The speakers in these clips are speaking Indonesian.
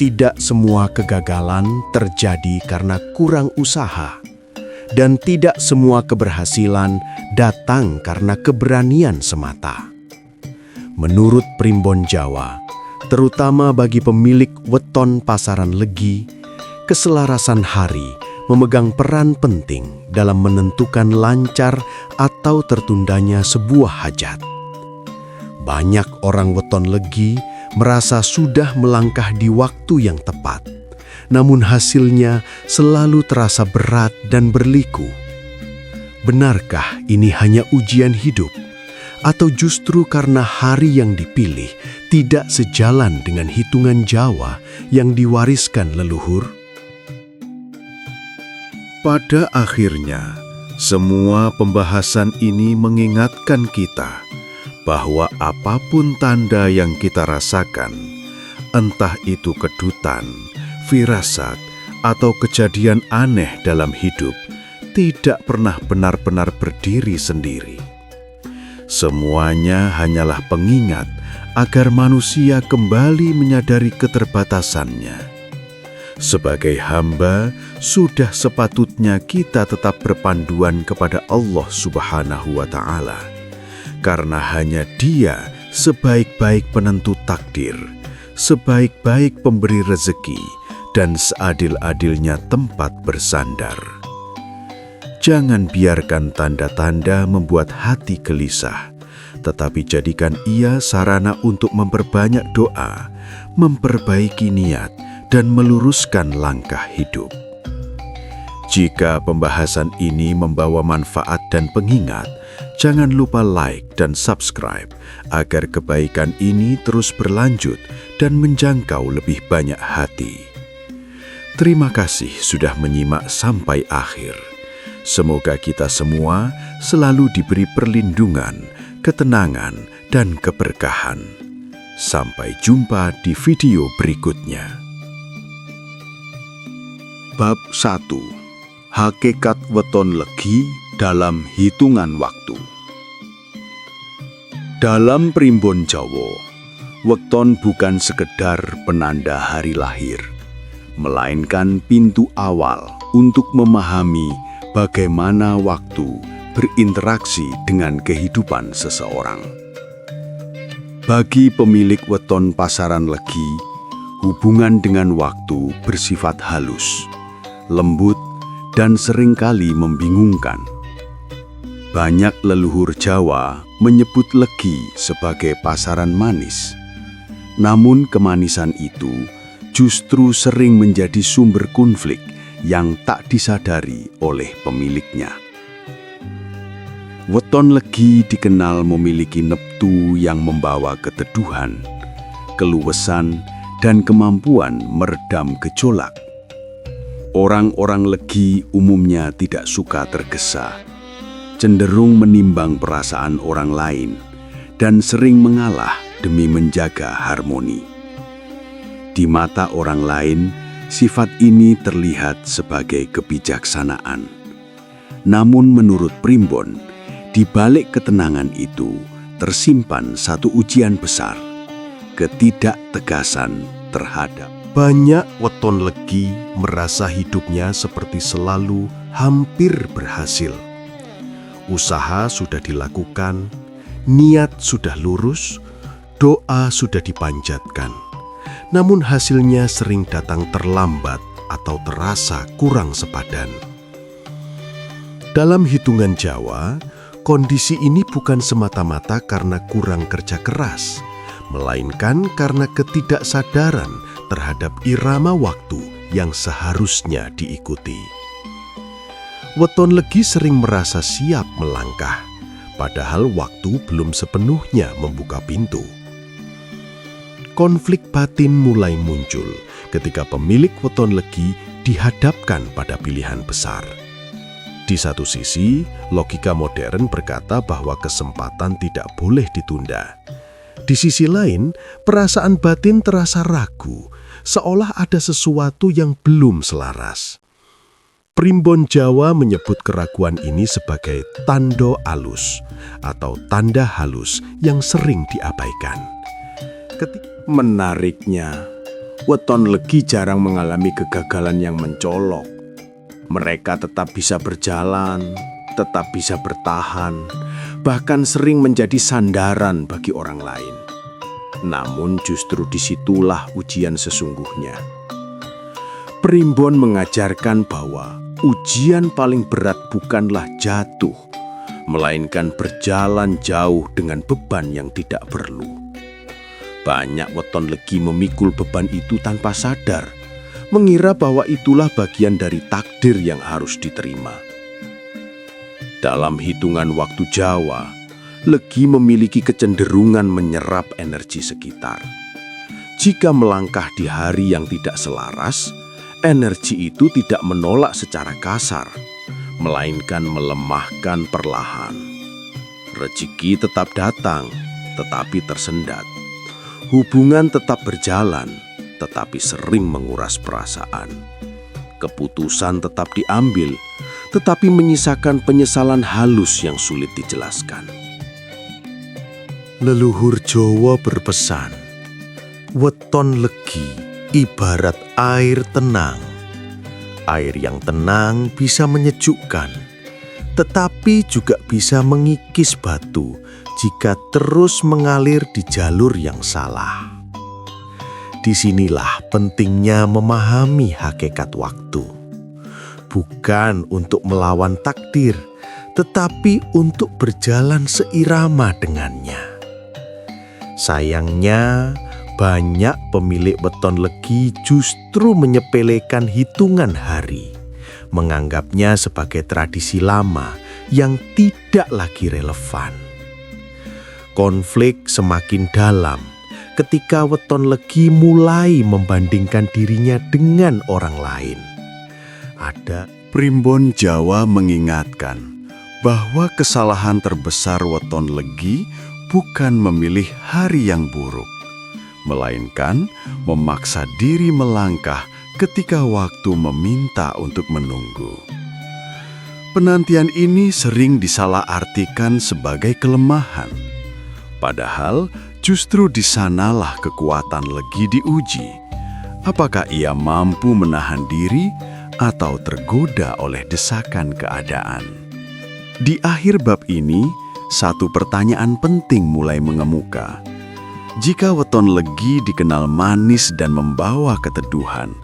Tidak semua kegagalan terjadi karena kurang usaha, dan tidak semua keberhasilan datang karena keberanian semata. Menurut Primbon Jawa, terutama bagi pemilik weton pasaran legi, keselarasan hari memegang peran penting dalam menentukan lancar atau tertundanya sebuah hajat. Banyak orang weton legi merasa sudah melangkah di waktu yang tepat, namun hasilnya selalu terasa berat dan berliku. Benarkah ini hanya ujian hidup? Atau justru karena hari yang dipilih tidak sejalan dengan hitungan Jawa yang diwariskan leluhur? Pada akhirnya, semua pembahasan ini mengingatkan kita bahwa apapun tanda yang kita rasakan, entah itu kedutan, firasat, atau kejadian aneh dalam hidup, tidak pernah benar-benar berdiri sendiri. Semuanya hanyalah pengingat agar manusia kembali menyadari keterbatasannya. Sebagai hamba, sudah sepatutnya kita tetap berpanduan kepada Allah Subhanahu wa Ta'ala, karena hanya Dia sebaik-baik penentu takdir, sebaik-baik pemberi rezeki, dan seadil-adilnya tempat bersandar. Jangan biarkan tanda-tanda membuat hati gelisah, tetapi jadikan ia sarana untuk memperbanyak doa, memperbaiki niat, dan meluruskan langkah hidup. Jika pembahasan ini membawa manfaat dan pengingat, jangan lupa like dan subscribe agar kebaikan ini terus berlanjut dan menjangkau lebih banyak hati. Terima kasih sudah menyimak sampai akhir. Semoga kita semua selalu diberi perlindungan, ketenangan, dan keberkahan. Sampai jumpa di video berikutnya. Bab 1. Hakikat weton legi dalam hitungan waktu. Dalam Primbon Jawa, weton bukan sekedar penanda hari lahir, melainkan pintu awal untuk memahami bagaimana waktu berinteraksi dengan kehidupan seseorang. Bagi pemilik weton pasaran legi, hubungan dengan waktu bersifat halus, lembut, dan seringkali membingungkan. Banyak leluhur Jawa menyebut legi sebagai pasaran manis. Namun kemanisan itu justru sering menjadi sumber konflik yang tak disadari oleh pemiliknya. Weton legi dikenal memiliki neptu yang membawa keteduhan, keluasan, dan kemampuan meredam gejolak. Orang-orang legi umumnya tidak suka tergesa, cenderung menimbang perasaan orang lain, dan sering mengalah demi menjaga harmoni. Di mata orang lain, sifat ini terlihat sebagai kebijaksanaan. Namun menurut Primbon, di balik ketenangan itu tersimpan satu ujian besar, ketidaktegasan terhadap. Banyak weton legi merasa hidupnya seperti selalu hampir berhasil. Usaha sudah dilakukan, niat sudah lurus, doa sudah dipanjatkan. Namun hasilnya sering datang terlambat atau terasa kurang sepadan. Dalam hitungan Jawa, kondisi ini bukan semata-mata karena kurang kerja keras, melainkan karena ketidaksadaran terhadap irama waktu yang seharusnya diikuti. Weton legi sering merasa siap melangkah, padahal waktu belum sepenuhnya membuka pintu. Konflik batin mulai muncul ketika pemilik weton legi dihadapkan pada pilihan besar. Di satu sisi, logika modern berkata bahwa kesempatan tidak boleh ditunda. Di sisi lain, perasaan batin terasa ragu, seolah ada sesuatu yang belum selaras. Primbon Jawa menyebut keraguan ini sebagai tando alus atau tanda halus yang sering diabaikan. Menariknya, weton legi jarang mengalami kegagalan yang mencolok. Mereka tetap bisa berjalan, tetap bisa bertahan, bahkan sering menjadi sandaran bagi orang lain. Namun justru disitulah ujian sesungguhnya. Primbon mengajarkan bahwa ujian paling berat bukanlah jatuh, melainkan berjalan jauh dengan beban yang tidak perlu. Banyak weton legi memikul beban itu tanpa sadar, mengira bahwa itulah bagian dari takdir yang harus diterima. Dalam hitungan waktu Jawa, legi memiliki kecenderungan menyerap energi sekitar. Jika melangkah di hari yang tidak selaras, energi itu tidak menolak secara kasar, melainkan melemahkan perlahan. Rezeki tetap datang, tetapi tersendat. Hubungan tetap berjalan, tetapi sering menguras perasaan. Keputusan tetap diambil, tetapi menyisakan penyesalan halus yang sulit dijelaskan. Leluhur Jawa berpesan, weton legi ibarat air tenang. Air yang tenang bisa menyejukkan, tetapi juga bisa mengikis batu jika terus mengalir di jalur yang salah. Disinilah pentingnya memahami hakikat waktu. Bukan untuk melawan takdir, tetapi untuk berjalan seirama dengannya. Sayangnya, banyak pemilik weton legi justru menyepelekan hitungan hari, menganggapnya sebagai tradisi lama yang tidak lagi relevan. Konflik semakin dalam ketika weton legi mulai membandingkan dirinya dengan orang lain. Primbon Jawa mengingatkan bahwa kesalahan terbesar weton legi bukan memilih hari yang buruk, melainkan memaksa diri melangkah ketika waktu meminta untuk menunggu. Penantian ini sering disalahartikan sebagai kelemahan. Padahal justru di sanalah kekuatan legi diuji. Apakah ia mampu menahan diri atau tergoda oleh desakan keadaan? Di akhir bab ini, satu pertanyaan penting mulai mengemuka. Jika weton legi dikenal manis dan membawa keteduhan,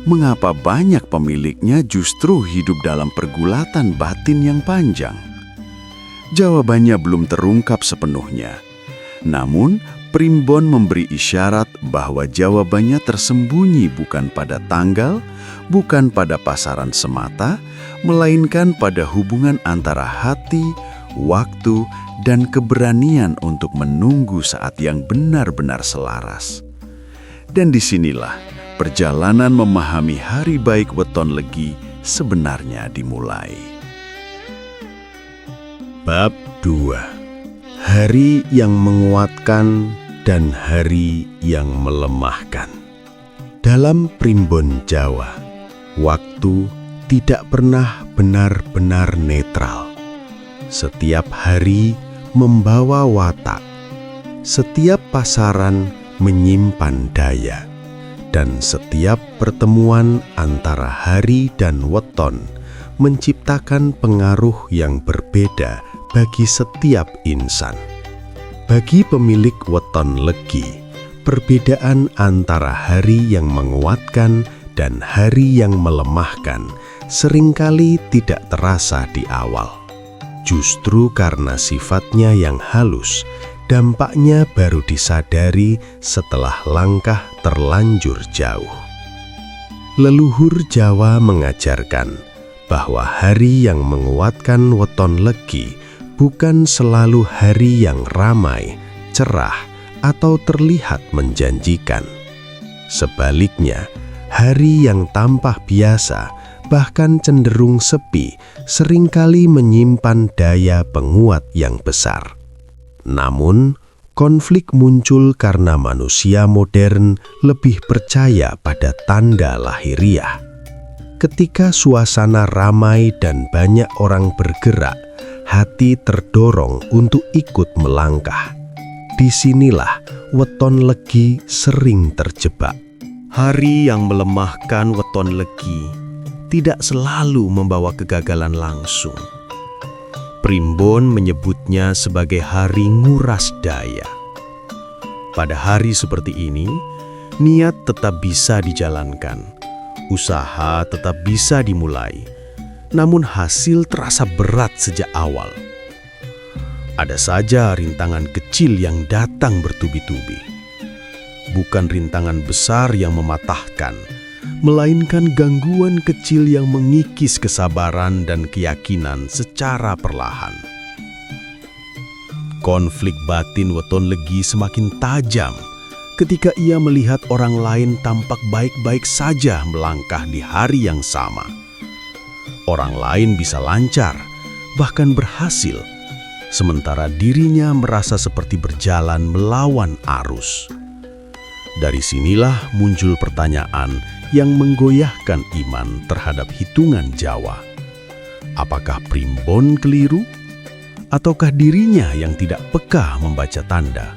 mengapa banyak pemiliknya justru hidup dalam pergulatan batin yang panjang? Jawabannya belum terungkap sepenuhnya. Namun, Primbon memberi isyarat bahwa jawabannya tersembunyi bukan pada tanggal, bukan pada pasaran semata, melainkan pada hubungan antara hati, waktu, dan keberanian untuk menunggu saat yang benar-benar selaras. Dan disinilah perjalanan memahami hari baik weton legi sebenarnya dimulai. Bab 2. Hari yang menguatkan dan hari yang melemahkan. Dalam primbon Jawa, waktu tidak pernah benar-benar netral. Setiap hari membawa watak, setiap pasaran menyimpan daya, dan setiap pertemuan antara hari dan weton menciptakan pengaruh yang berbeda bagi setiap insan. Bagi pemilik weton legi, perbedaan antara hari yang menguatkan dan hari yang melemahkan seringkali tidak terasa di awal. Justru karena sifatnya yang halus, dampaknya baru disadari setelah langkah terlanjur jauh. Leluhur Jawa mengajarkan bahwa hari yang menguatkan weton legi bukan selalu hari yang ramai, cerah, atau terlihat menjanjikan. Sebaliknya, hari yang tampak biasa, bahkan cenderung sepi, seringkali menyimpan daya penguat yang besar. Namun, konflik muncul karena manusia modern lebih percaya pada tanda lahiriah. Ketika suasana ramai dan banyak orang bergerak, hati terdorong untuk ikut melangkah. Disinilah weton legi sering terjebak. Hari yang melemahkan weton legi tidak selalu membawa kegagalan langsung. Primbon menyebutnya sebagai hari nguras daya. Pada hari seperti ini, niat tetap bisa dijalankan, usaha tetap bisa dimulai, namun hasil terasa berat sejak awal. Ada saja rintangan kecil yang datang bertubi-tubi. Bukan rintangan besar yang mematahkan, melainkan gangguan kecil yang mengikis kesabaran dan keyakinan secara perlahan. Konflik batin weton legi semakin tajam ketika ia melihat orang lain tampak baik-baik saja melangkah di hari yang sama. Orang lain bisa lancar, bahkan berhasil, sementara dirinya merasa seperti berjalan melawan arus. Dari sinilah muncul pertanyaan yang menggoyahkan iman terhadap hitungan Jawa. Apakah Primbon keliru? Ataukah dirinya yang tidak peka membaca tanda?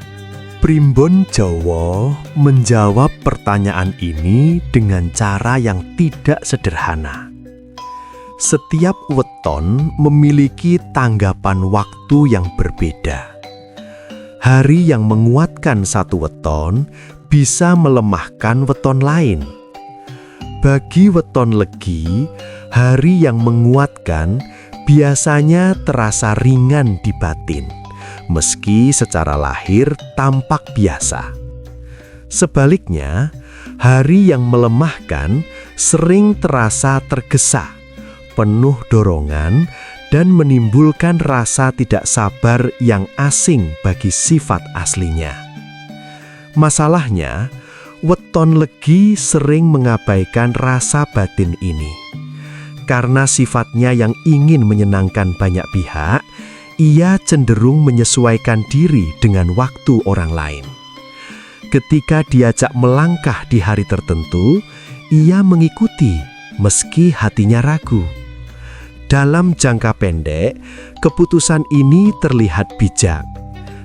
Primbon Jawa menjawab pertanyaan ini dengan cara yang tidak sederhana. Setiap weton memiliki tanggapan waktu yang berbeda. Hari yang menguatkan satu weton bisa melemahkan weton lain. Bagi weton legi, hari yang menguatkan biasanya terasa ringan di batin, meski secara lahir tampak biasa. Sebaliknya, hari yang melemahkan sering terasa tergesa, penuh dorongan, dan menimbulkan rasa tidak sabar yang asing bagi sifat aslinya. Masalahnya, weton legi sering mengabaikan rasa batin ini. Karena sifatnya yang ingin menyenangkan banyak pihak, ia cenderung menyesuaikan diri dengan waktu orang lain. Ketika diajak melangkah di hari tertentu, ia mengikuti meski hatinya ragu. Dalam jangka pendek, keputusan ini terlihat bijak.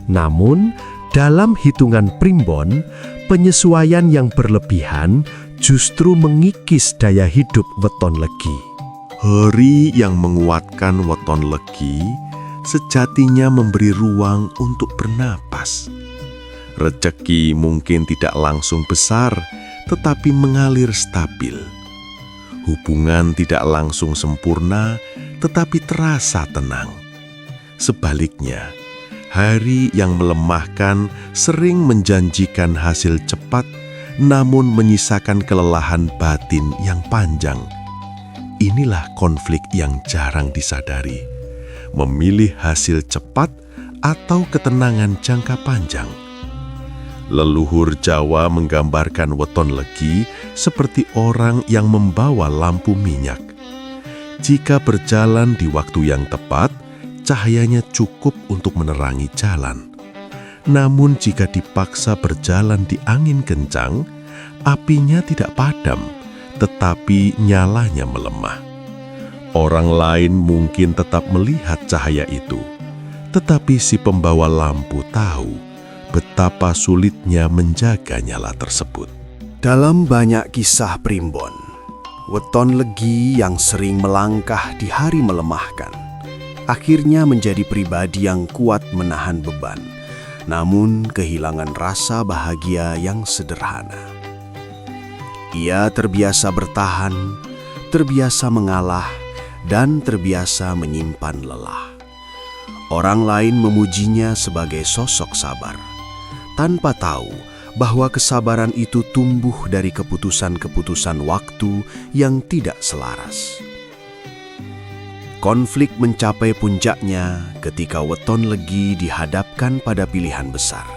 Namun, dalam hitungan Primbon, penyesuaian yang berlebihan justru mengikis daya hidup weton legi. Hari yang menguatkan weton legi sejatinya memberi ruang untuk bernapas. Rezeki mungkin tidak langsung besar, tetapi mengalir stabil. Hubungan tidak langsung sempurna, tetapi terasa tenang. Sebaliknya, hari yang melemahkan sering menjanjikan hasil cepat, namun menyisakan kelelahan batin yang panjang. Inilah konflik yang jarang disadari, memilih hasil cepat atau ketenangan jangka panjang. Leluhur Jawa menggambarkan weton legi seperti orang yang membawa lampu minyak. Jika berjalan di waktu yang tepat, cahayanya cukup untuk menerangi jalan. Namun jika dipaksa berjalan di angin kencang, apinya tidak padam, tetapi nyalanya melemah. Orang lain mungkin tetap melihat cahaya itu, tetapi si pembawa lampu tahu betapa sulitnya menjaga nyala tersebut. Dalam banyak kisah Primbon, weton legi yang sering melangkah di hari melemahkan akhirnya menjadi pribadi yang kuat menahan beban, namun kehilangan rasa bahagia yang sederhana. Ia terbiasa bertahan, terbiasa mengalah, dan terbiasa menyimpan lelah. Orang lain memujinya sebagai sosok sabar, tanpa tahu bahwa kesabaran itu tumbuh dari keputusan-keputusan waktu yang tidak selaras. Konflik mencapai puncaknya ketika weton legi dihadapkan pada pilihan besar,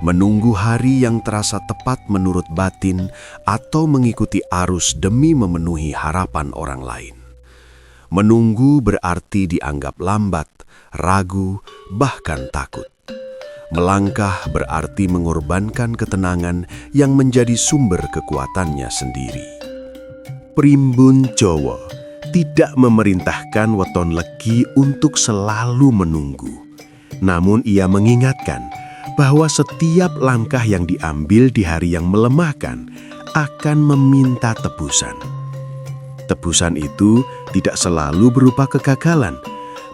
menunggu hari yang terasa tepat menurut batin atau mengikuti arus demi memenuhi harapan orang lain. Menunggu berarti dianggap lambat, ragu, bahkan takut. Melangkah berarti mengorbankan ketenangan yang menjadi sumber kekuatannya sendiri. Primbon Jawa tidak memerintahkan weton legi untuk selalu menunggu. Namun ia mengingatkan bahwa setiap langkah yang diambil di hari yang melemahkan akan meminta tebusan. Tebusan itu tidak selalu berupa kegagalan,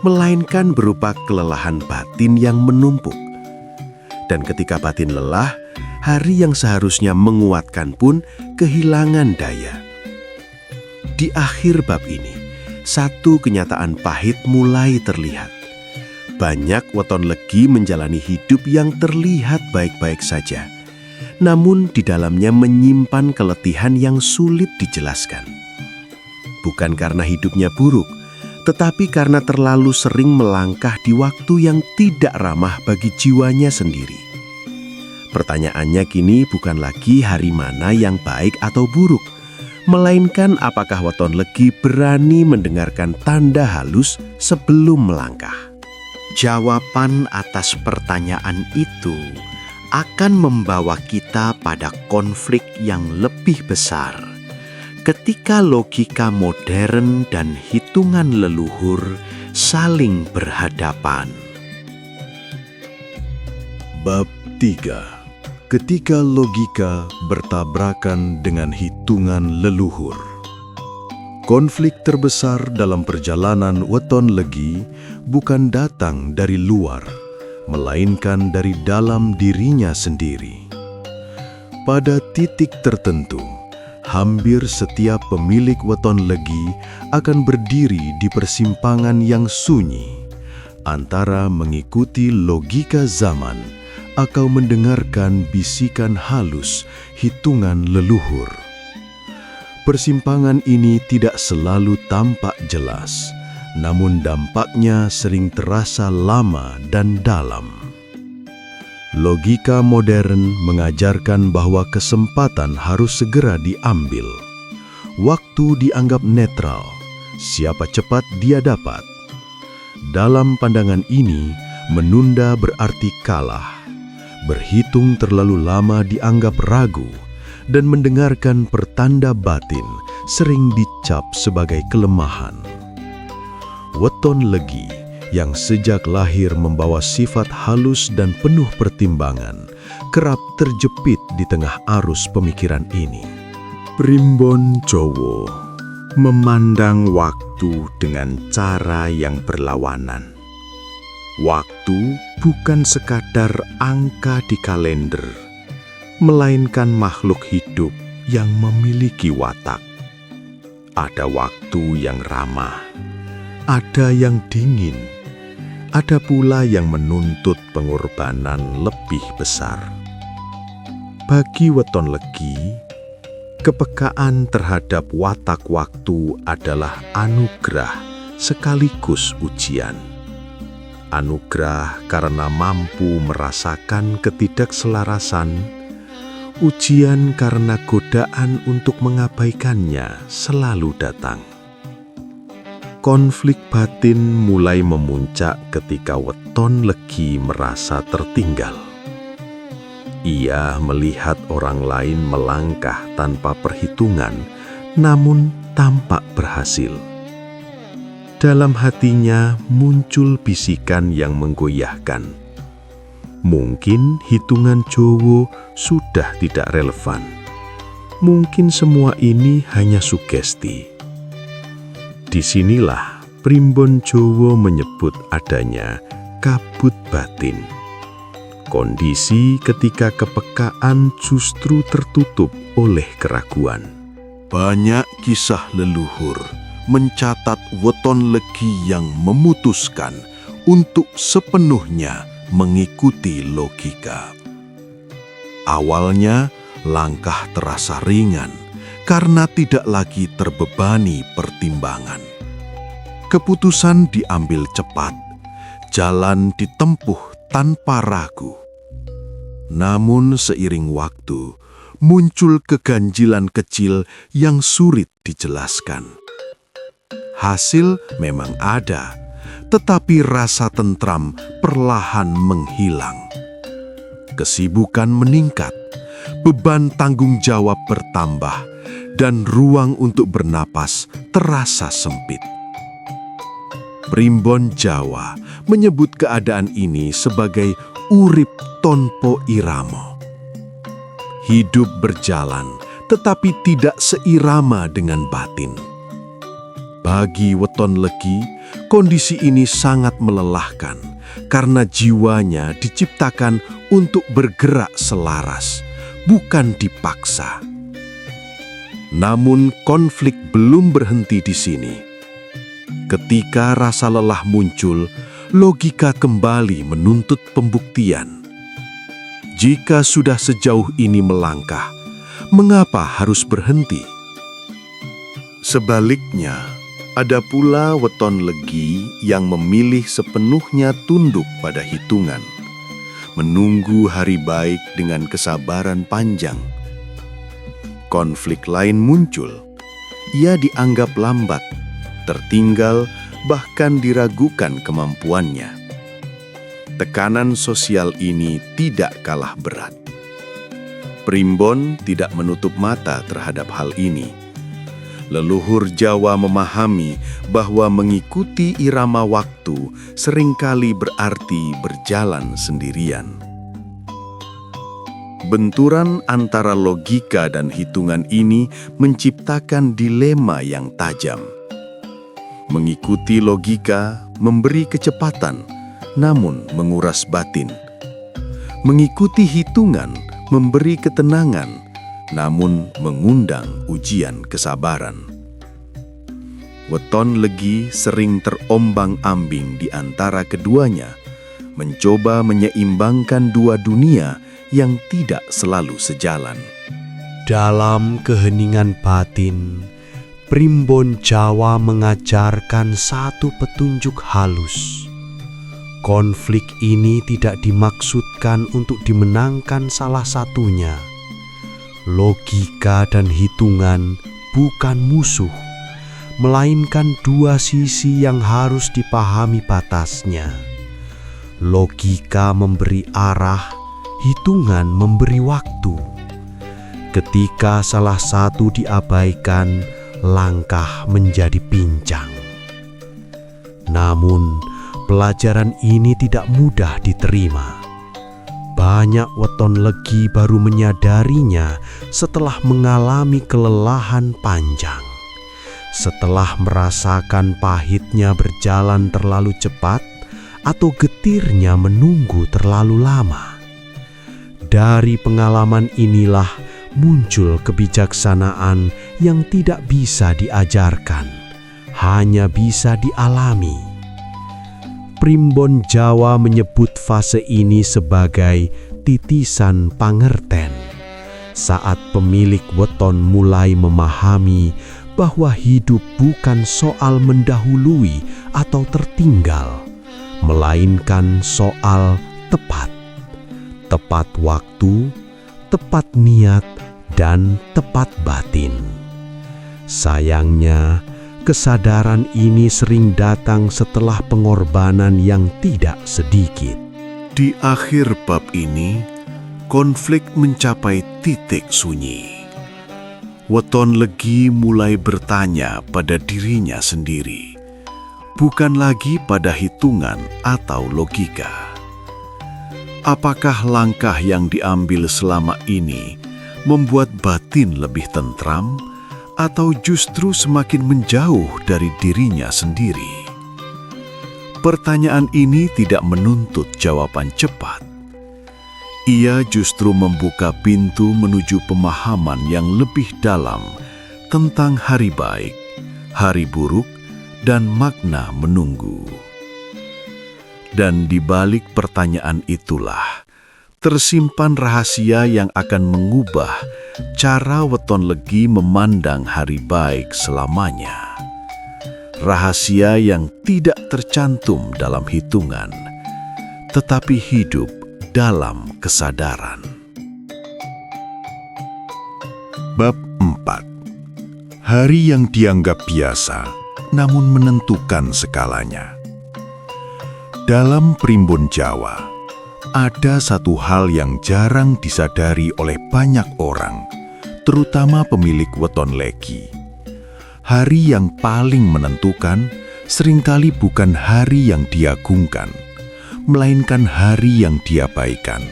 melainkan berupa kelelahan batin yang menumpuk. Dan ketika batin lelah, hari yang seharusnya menguatkan pun kehilangan daya. Di akhir bab ini, satu kenyataan pahit mulai terlihat. Banyak weton legi menjalani hidup yang terlihat baik-baik saja, namun di dalamnya menyimpan keletihan yang sulit dijelaskan. Bukan karena hidupnya buruk, tetapi karena terlalu sering melangkah di waktu yang tidak ramah bagi jiwanya sendiri. Pertanyaannya kini bukan lagi hari mana yang baik atau buruk, melainkan apakah weton legi berani mendengarkan tanda halus sebelum melangkah. Jawaban atas pertanyaan itu akan membawa kita pada konflik yang lebih besar ketika logika modern dan hitungan leluhur saling berhadapan. Bab 3. Ketika logika bertabrakan dengan hitungan leluhur. Konflik terbesar dalam perjalanan weton legi bukan datang dari luar, melainkan dari dalam dirinya sendiri. Pada titik tertentu, hampir setiap pemilik weton legi akan berdiri di persimpangan yang sunyi antara mengikuti logika zaman atau mendengarkan bisikan halus hitungan leluhur. Persimpangan ini tidak selalu tampak jelas, namun dampaknya sering terasa lama dan dalam. Logika modern mengajarkan bahwa kesempatan harus segera diambil. Waktu dianggap netral, siapa cepat dia dapat. Dalam pandangan ini, menunda berarti kalah. Berhitung terlalu lama dianggap ragu, dan mendengarkan pertanda batin sering dicap sebagai kelemahan. Weton legi yang sejak lahir membawa sifat halus dan penuh pertimbangan kerap terjepit di tengah arus pemikiran ini. Primbon Jowo memandang waktu dengan cara yang berlawanan. Waktu bukan sekadar angka di kalender, melainkan makhluk hidup yang memiliki watak. Ada waktu yang ramah, ada yang dingin, ada pula yang menuntut pengorbanan lebih besar. Bagi weton legi, kepekaan terhadap watak waktu adalah anugerah sekaligus ujian. Anugerah karena mampu merasakan ketidakselarasan, ujian karena godaan untuk mengabaikannya selalu datang. Konflik batin mulai memuncak ketika weton legi merasa tertinggal. Ia melihat orang lain melangkah tanpa perhitungan, namun tampak berhasil. Dalam hatinya muncul bisikan yang menggoyahkan. Mungkin hitungan Jowo sudah tidak relevan. Mungkin semua ini hanya sugesti. Disinilah Primbon Jowo menyebut adanya kabut batin. Kondisi ketika kepekaan justru tertutup oleh keraguan. Banyak kisah leluhur mencatat weton legi yang memutuskan untuk sepenuhnya mengikuti logika. Awalnya, langkah terasa ringan karena tidak lagi terbebani pertimbangan. Keputusan diambil cepat, jalan ditempuh tanpa ragu. Namun seiring waktu, muncul keganjilan kecil yang sulit dijelaskan. Hasil memang ada, tetapi rasa tentram perlahan menghilang. Kesibukan meningkat, beban tanggung jawab bertambah, dan ruang untuk bernapas terasa sempit. Primbon Jawa menyebut keadaan ini sebagai urip tonpo iramo. Hidup berjalan, tetapi tidak seirama dengan batin. Bagi Weton Legi, kondisi ini sangat melelahkan karena jiwanya diciptakan untuk bergerak selaras, bukan dipaksa. Namun konflik belum berhenti di sini. Ketika rasa lelah muncul, logika kembali menuntut pembuktian. Jika sudah sejauh ini melangkah, mengapa harus berhenti? Sebaliknya, ada pula Weton Legi yang memilih sepenuhnya tunduk pada hitungan, menunggu hari baik dengan kesabaran panjang. Konflik lain muncul. Ia dianggap lambat, tertinggal, bahkan diragukan kemampuannya. Tekanan sosial ini tidak kalah berat. Primbon tidak menutup mata terhadap hal ini. Leluhur Jawa memahami bahwa mengikuti irama waktu seringkali berarti berjalan sendirian. Benturan antara logika dan hitungan ini menciptakan dilema yang tajam. Mengikuti logika memberi kecepatan, namun menguras batin. Mengikuti hitungan memberi ketenangan, namun mengundang ujian kesabaran. Weton Legi sering terombang-ambing di antara keduanya, mencoba menyeimbangkan dua dunia yang tidak selalu sejalan. Dalam keheningan batin, Primbon Jawa mengajarkan satu petunjuk halus. Konflik ini tidak dimaksudkan untuk dimenangkan salah satunya. Logika dan hitungan bukan musuh, melainkan dua sisi yang harus dipahami batasnya. Logika memberi arah, hitungan memberi waktu. Ketika salah satu diabaikan, langkah menjadi pincang. Namun, pelajaran ini tidak mudah diterima. Banyak Weton Legi baru menyadarinya setelah mengalami kelelahan panjang. Setelah merasakan pahitnya berjalan terlalu cepat atau getirnya menunggu terlalu lama. Dari pengalaman inilah muncul kebijaksanaan yang tidak bisa diajarkan, hanya bisa dialami. Primbon Jawa menyebut fase ini sebagai titisan pangerten. Saat pemilik weton mulai memahami bahwa hidup bukan soal mendahului atau tertinggal, melainkan soal tepat. Tepat waktu, tepat niat, dan tepat batin. Sayangnya, kesadaran ini sering datang setelah pengorbanan yang tidak sedikit. Di akhir bab ini, konflik mencapai titik sunyi. Weton Legi mulai bertanya pada dirinya sendiri, bukan lagi pada hitungan atau logika. Apakah langkah yang diambil selama ini membuat batin lebih tentram, atau justru semakin menjauh dari dirinya sendiri? Pertanyaan ini tidak menuntut jawaban cepat. Ia justru membuka pintu menuju pemahaman yang lebih dalam tentang hari baik, hari buruk, dan makna menunggu. Dan di balik pertanyaan itulah tersimpan rahasia yang akan mengubah cara Weton Legi memandang hari baik selamanya. Rahasia yang tidak tercantum dalam hitungan, tetapi hidup dalam kesadaran. Bab 4. Hari yang dianggap biasa, namun menentukan skalanya. Dalam Primbon Jawa, ada satu hal yang jarang disadari oleh banyak orang, terutama pemilik Weton Legi. Hari yang paling menentukan seringkali bukan hari yang diagungkan, melainkan hari yang diabaikan.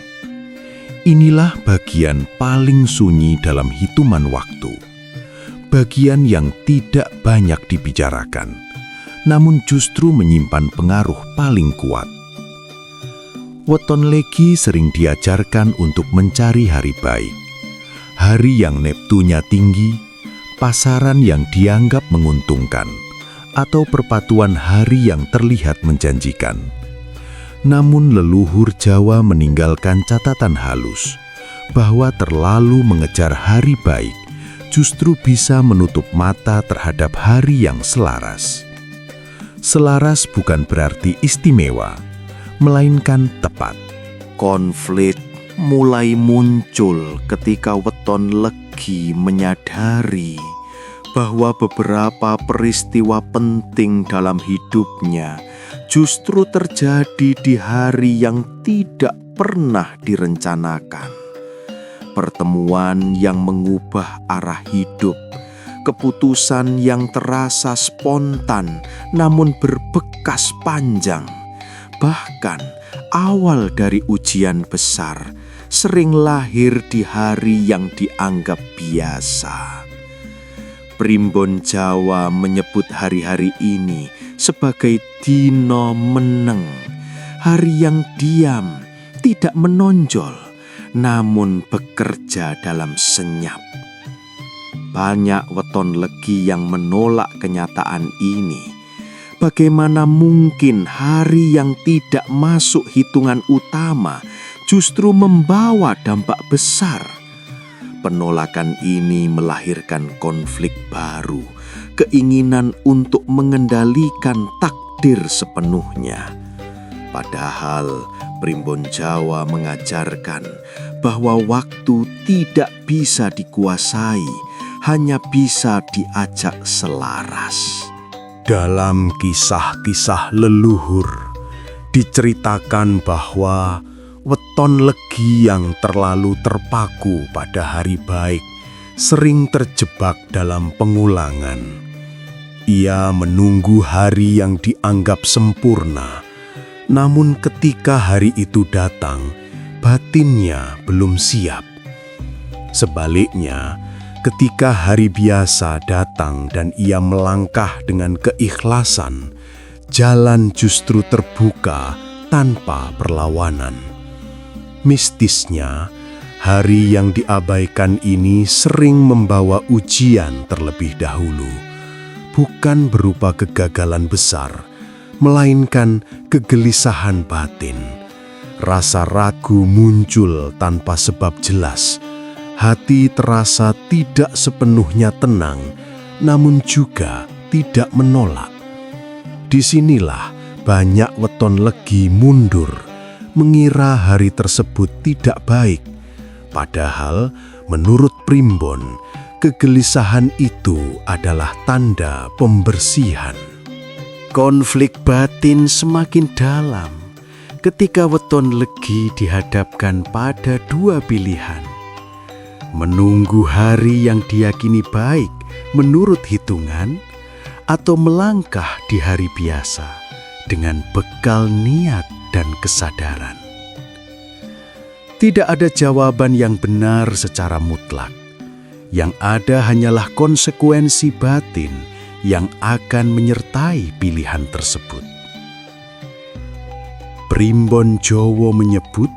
Inilah bagian paling sunyi dalam hitungan waktu. Bagian yang tidak banyak dibicarakan, namun justru menyimpan pengaruh paling kuat. Weton Legi sering diajarkan untuk mencari hari baik, hari yang Neptunya tinggi, pasaran yang dianggap menguntungkan, atau perpatuan hari yang terlihat menjanjikan. Namun leluhur Jawa meninggalkan catatan halus bahwa terlalu mengejar hari baik justru bisa menutup mata terhadap hari yang selaras. Selaras bukan berarti istimewa, melainkan tepat. Konflik mulai muncul ketika Weton Legi menyadari bahwa beberapa peristiwa penting dalam hidupnya justru terjadi di hari yang tidak pernah direncanakan. Pertemuan yang mengubah arah hidup, keputusan yang terasa spontan namun berbekas panjang, bahkan awal dari ujian besar sering lahir di hari yang dianggap biasa. Primbon Jawa menyebut hari-hari ini sebagai dino meneng, hari yang diam, tidak menonjol, namun bekerja dalam senyap. Banyak Weton Legi yang menolak kenyataan ini. Bagaimana mungkin hari yang tidak masuk hitungan utama justru membawa dampak besar? Penolakan ini melahirkan konflik baru, keinginan untuk mengendalikan takdir sepenuhnya. Padahal Primbon Jawa mengajarkan bahwa waktu tidak bisa dikuasai, hanya bisa diajak selaras. Dalam kisah-kisah leluhur, diceritakan bahwa Weton Legi yang terlalu terpaku pada hari baik sering terjebak dalam pengulangan. Ia menunggu hari yang dianggap sempurna, namun ketika hari itu datang, batinnya belum siap. Sebaliknya, ketika hari biasa datang dan ia melangkah dengan keikhlasan, jalan justru terbuka tanpa perlawanan. Mistisnya, hari yang diabaikan ini sering membawa ujian terlebih dahulu, bukan berupa kegagalan besar, melainkan kegelisahan batin. Rasa ragu muncul tanpa sebab jelas. Hati terasa tidak sepenuhnya tenang, namun juga tidak menolak. Disinilah banyak Weton Legi mundur, mengira hari tersebut tidak baik. Padahal menurut Primbon, kegelisahan itu adalah tanda pembersihan. Konflik batin semakin dalam ketika Weton Legi dihadapkan pada dua pilihan. Menunggu hari yang diyakini baik menurut hitungan, atau melangkah di hari biasa dengan bekal niat dan kesadaran. Tidak ada jawaban yang benar secara mutlak. Yang ada hanyalah konsekuensi batin yang akan menyertai pilihan tersebut. Primbon Jawa menyebut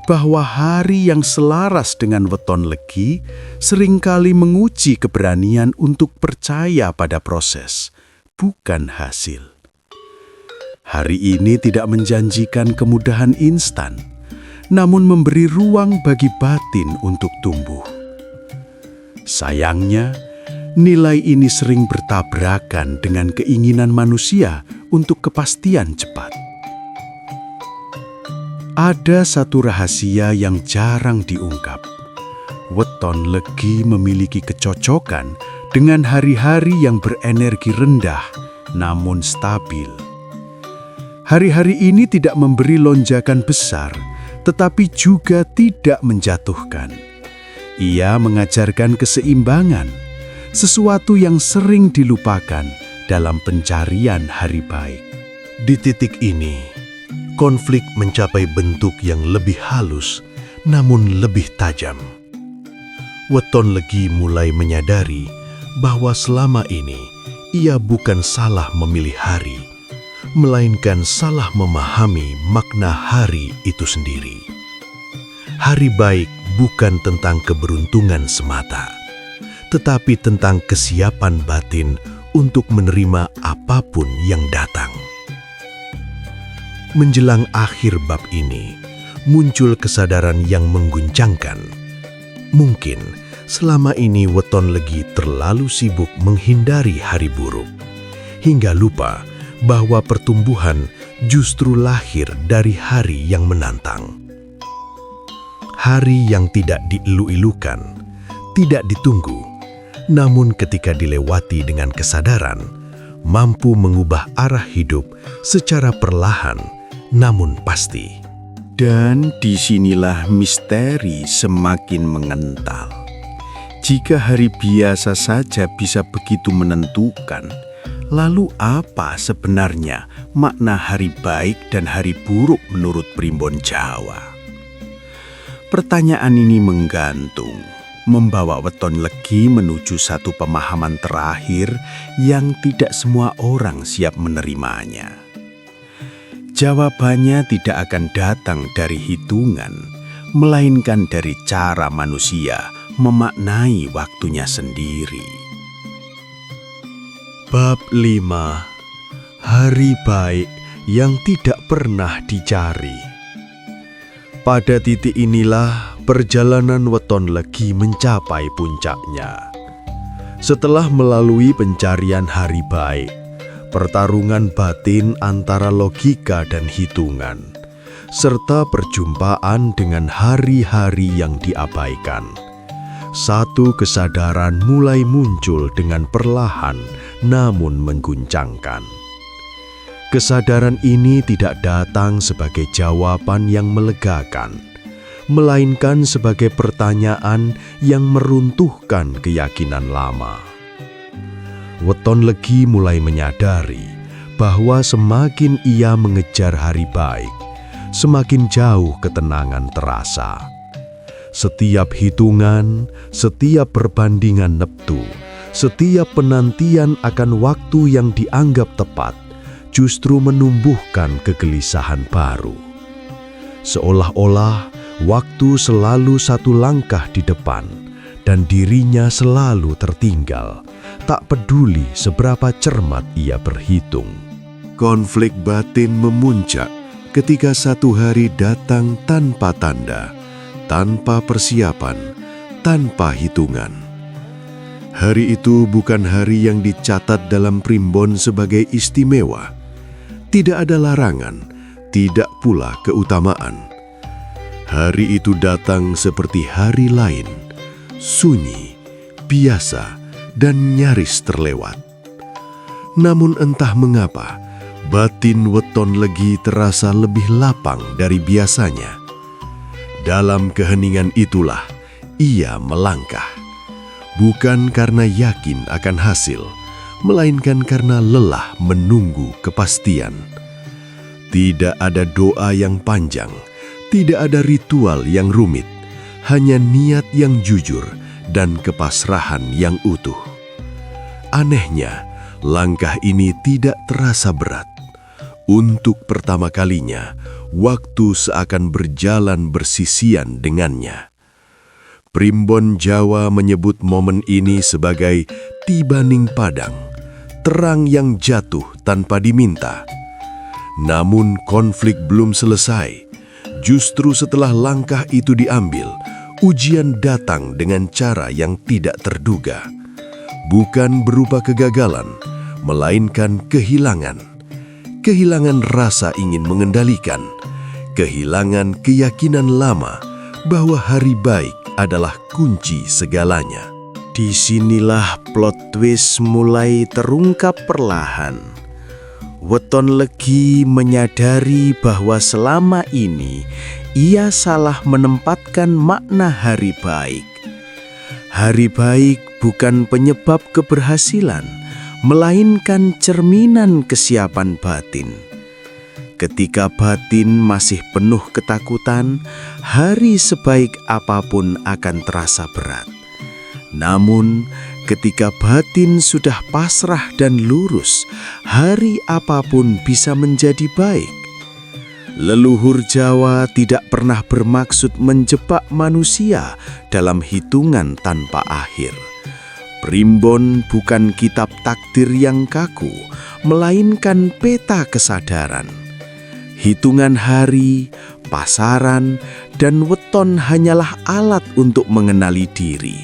bahwa hari yang selaras dengan Weton Legi seringkali menguji keberanian untuk percaya pada proses, bukan hasil. Hari ini tidak menjanjikan kemudahan instan, namun memberi ruang bagi batin untuk tumbuh. Sayangnya, nilai ini sering bertabrakan dengan keinginan manusia untuk kepastian cepat. Ada satu rahasia yang jarang diungkap. Weton Legi memiliki kecocokan dengan hari-hari yang berenergi rendah namun stabil. Hari-hari ini tidak memberi lonjakan besar, tetapi juga tidak menjatuhkan. Ia mengajarkan keseimbangan, sesuatu yang sering dilupakan dalam pencarian hari baik. Di titik ini, konflik mencapai bentuk yang lebih halus namun lebih tajam. Weton Legi mulai menyadari bahwa selama ini ia bukan salah memilih hari, melainkan salah memahami makna hari itu sendiri. Hari baik bukan tentang keberuntungan semata, tetapi tentang kesiapan batin untuk menerima apapun yang datang. Menjelang akhir bab ini, muncul kesadaran yang mengguncangkan. Mungkin selama ini Weton Legi terlalu sibuk menghindari hari buruk, hingga lupa bahwa pertumbuhan justru lahir dari hari yang menantang. Hari yang tidak dielu-elukan, tidak ditunggu, namun ketika dilewati dengan kesadaran, mampu mengubah arah hidup secara perlahan namun pasti. Dan disinilah misteri semakin mengental. Jika hari biasa saja bisa begitu menentukan, lalu apa sebenarnya makna hari baik dan hari buruk menurut Primbon Jawa? Pertanyaan ini menggantung, membawa Weton Legi menuju satu pemahaman terakhir yang tidak semua orang siap menerimanya. Jawabannya tidak akan datang dari hitungan, melainkan dari cara manusia memaknai waktunya sendiri. Bab 5. Hari baik yang tidak pernah dicari. Pada titik inilah perjalanan Weton Legi mencapai puncaknya. Setelah melalui pencarian hari baik, pertarungan batin antara logika dan hitungan, serta perjumpaan dengan hari-hari yang diabaikan, satu kesadaran mulai muncul dengan perlahan namun mengguncangkan. Kesadaran ini tidak datang sebagai jawaban yang melegakan, melainkan sebagai pertanyaan yang meruntuhkan keyakinan lama. Weton Legi mulai menyadari bahwa semakin ia mengejar hari baik, semakin jauh ketenangan terasa. Setiap hitungan, setiap perbandingan neptu, setiap penantian akan waktu yang dianggap tepat, justru menumbuhkan kegelisahan baru. Seolah-olah waktu selalu satu langkah di depan dan dirinya selalu tertinggal, tak peduli seberapa cermat ia berhitung. Konflik batin memuncak ketika satu hari datang tanpa tanda, tanpa persiapan, tanpa hitungan. Hari itu bukan hari yang dicatat dalam primbon sebagai istimewa. Tidak ada larangan, tidak pula keutamaan. Hari itu datang seperti hari lain, sunyi, biasa, dan nyaris terlewat. Namun entah mengapa, batin Weton Legi terasa lebih lapang dari biasanya. Dalam keheningan itulah ia melangkah. Bukan karena yakin akan hasil, melainkan karena lelah menunggu kepastian. Tidak ada doa yang panjang, tidak ada ritual yang rumit, hanya niat yang jujur dan kepasrahan yang utuh. Anehnya, langkah ini tidak terasa berat. Untuk pertama kalinya, waktu seakan berjalan bersisian dengannya. Primbon Jawa menyebut momen ini sebagai tibaning padang, terang yang jatuh tanpa diminta. Namun konflik belum selesai. Justru setelah langkah itu diambil, ujian datang dengan cara yang tidak terduga. Bukan berupa kegagalan, melainkan kehilangan. Kehilangan rasa ingin mengendalikan, kehilangan keyakinan lama bahwa hari baik adalah kunci segalanya. Disinilah plot twist mulai terungkap perlahan. Weton Legi menyadari bahwa selama ini ia salah menempatkan makna hari baik. Hari baik bukan penyebab keberhasilan, melainkan cerminan kesiapan batin. Ketika batin masih penuh ketakutan, hari sebaik apapun akan terasa berat. Namun, ketika batin sudah pasrah dan lurus, hari apapun bisa menjadi baik. Leluhur Jawa tidak pernah bermaksud menjebak manusia dalam hitungan tanpa akhir. Primbon bukan kitab takdir yang kaku, melainkan peta kesadaran. Hitungan hari, pasaran, dan weton hanyalah alat untuk mengenali diri,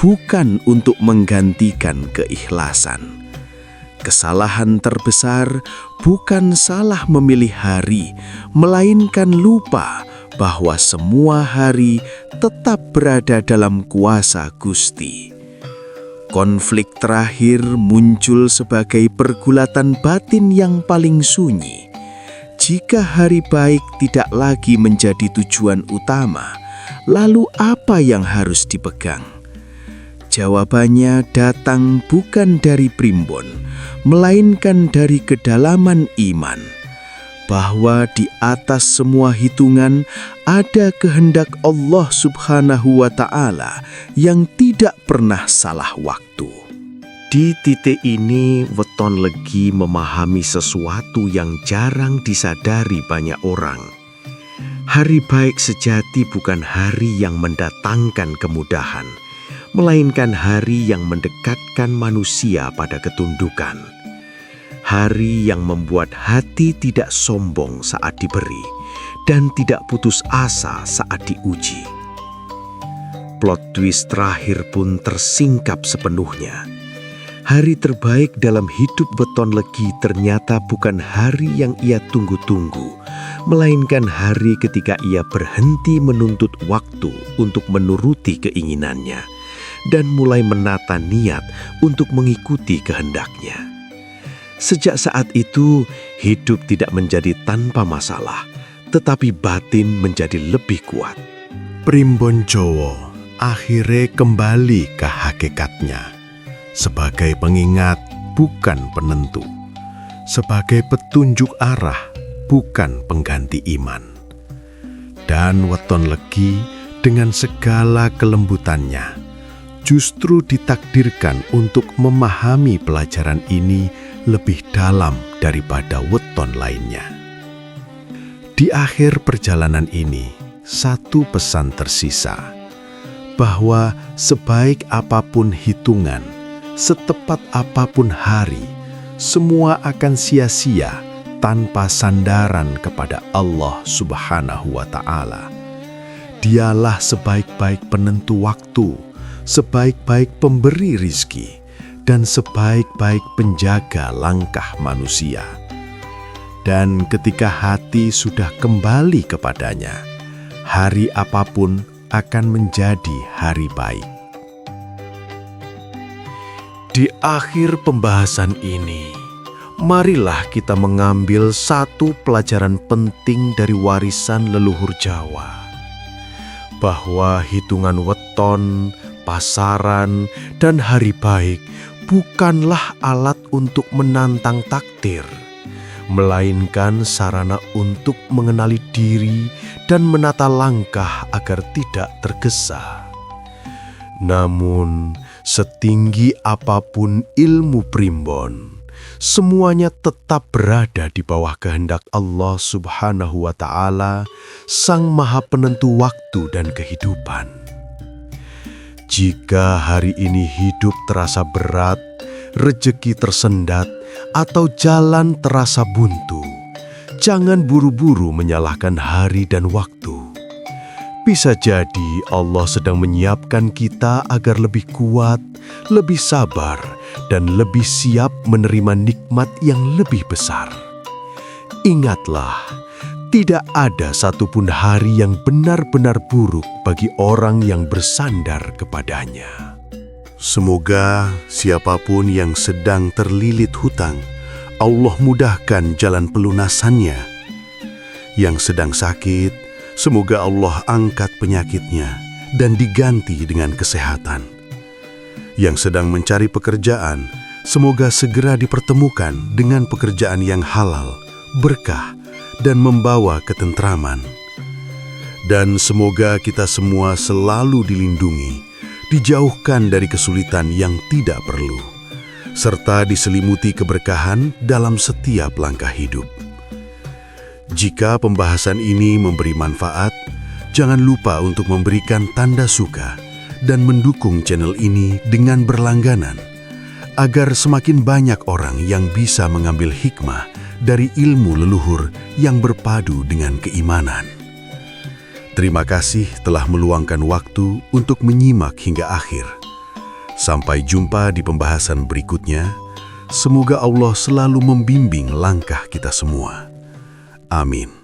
bukan untuk menggantikan keikhlasan. Kesalahan terbesar bukan salah memilih hari, melainkan lupa bahwa semua hari tetap berada dalam kuasa Gusti. Konflik terakhir muncul sebagai pergulatan batin yang paling sunyi. Jika hari baik tidak lagi menjadi tujuan utama, lalu apa yang harus dipegang? Jawabannya datang bukan dari primbon, melainkan dari kedalaman iman, bahwa di atas semua hitungan ada kehendak Allah Subhanahu wa Ta'ala yang tidak pernah salah waktu. Di titik ini, Weton Legi memahami sesuatu yang jarang disadari banyak orang. Hari baik sejati bukan hari yang mendatangkan kemudahan, melainkan hari yang mendekatkan manusia pada ketundukan. Hari yang membuat hati tidak sombong saat diberi dan tidak putus asa saat diuji. Plot twist terakhir pun tersingkap sepenuhnya. Hari terbaik dalam hidup Weton Legi ternyata bukan hari yang ia tunggu-tunggu, melainkan hari ketika ia berhenti menuntut waktu untuk menuruti keinginannya dan mulai menata niat untuk mengikuti kehendaknya. Sejak saat itu, hidup tidak menjadi tanpa masalah, tetapi batin menjadi lebih kuat. Primbon Jowo akhirnya kembali ke hakikatnya. Sebagai pengingat, bukan penentu. Sebagai petunjuk arah, bukan pengganti iman. Dan Weton Legi dengan segala kelembutannya justru ditakdirkan untuk memahami pelajaran ini lebih dalam daripada weton lainnya. Di akhir perjalanan ini, satu pesan tersisa, bahwa sebaik apapun hitungan, setepat apapun hari, semua akan sia-sia tanpa sandaran kepada Allah Subhanahu wa Ta'ala. Dialah sebaik-baik penentu waktu, sebaik-baik pemberi rizki, dan sebaik-baik penjaga langkah manusia. Dan ketika hati sudah kembali kepadanya, hari apapun akan menjadi hari baik. Di akhir pembahasan ini, marilah kita mengambil satu pelajaran penting dari warisan leluhur Jawa, bahwa hitungan weton, pasaran, dan hari baik bukanlah alat untuk menantang takdir, melainkan sarana untuk mengenali diri dan menata langkah agar tidak tergesa. Namun, setinggi apapun ilmu primbon, semuanya tetap berada di bawah kehendak Allah Subhanahu wa Ta'ala, Sang Maha Penentu waktu dan kehidupan. Jika hari ini hidup terasa berat, rejeki tersendat, atau jalan terasa buntu, jangan buru-buru menyalahkan hari dan waktu. Bisa jadi Allah sedang menyiapkan kita agar lebih kuat, lebih sabar, dan lebih siap menerima nikmat yang lebih besar. Ingatlah, tidak ada satupun hari yang benar-benar buruk bagi orang yang bersandar kepadanya. Semoga siapapun yang sedang terlilit hutang, Allah mudahkan jalan pelunasannya. Yang sedang sakit, semoga Allah angkat penyakitnya dan diganti dengan kesehatan. Yang sedang mencari pekerjaan, semoga segera dipertemukan dengan pekerjaan yang halal, berkah, dan membawa ketentraman. Dan semoga kita semua selalu dilindungi, dijauhkan dari kesulitan yang tidak perlu, serta diselimuti keberkahan dalam setiap langkah hidup. Jika pembahasan ini memberi manfaat, jangan lupa untuk memberikan tanda suka dan mendukung channel ini dengan berlangganan, agar semakin banyak orang yang bisa mengambil hikmah dari ilmu leluhur yang berpadu dengan keimanan. Terima kasih telah meluangkan waktu untuk menyimak hingga akhir. Sampai jumpa di pembahasan berikutnya. Semoga Allah selalu membimbing langkah kita semua. Amin.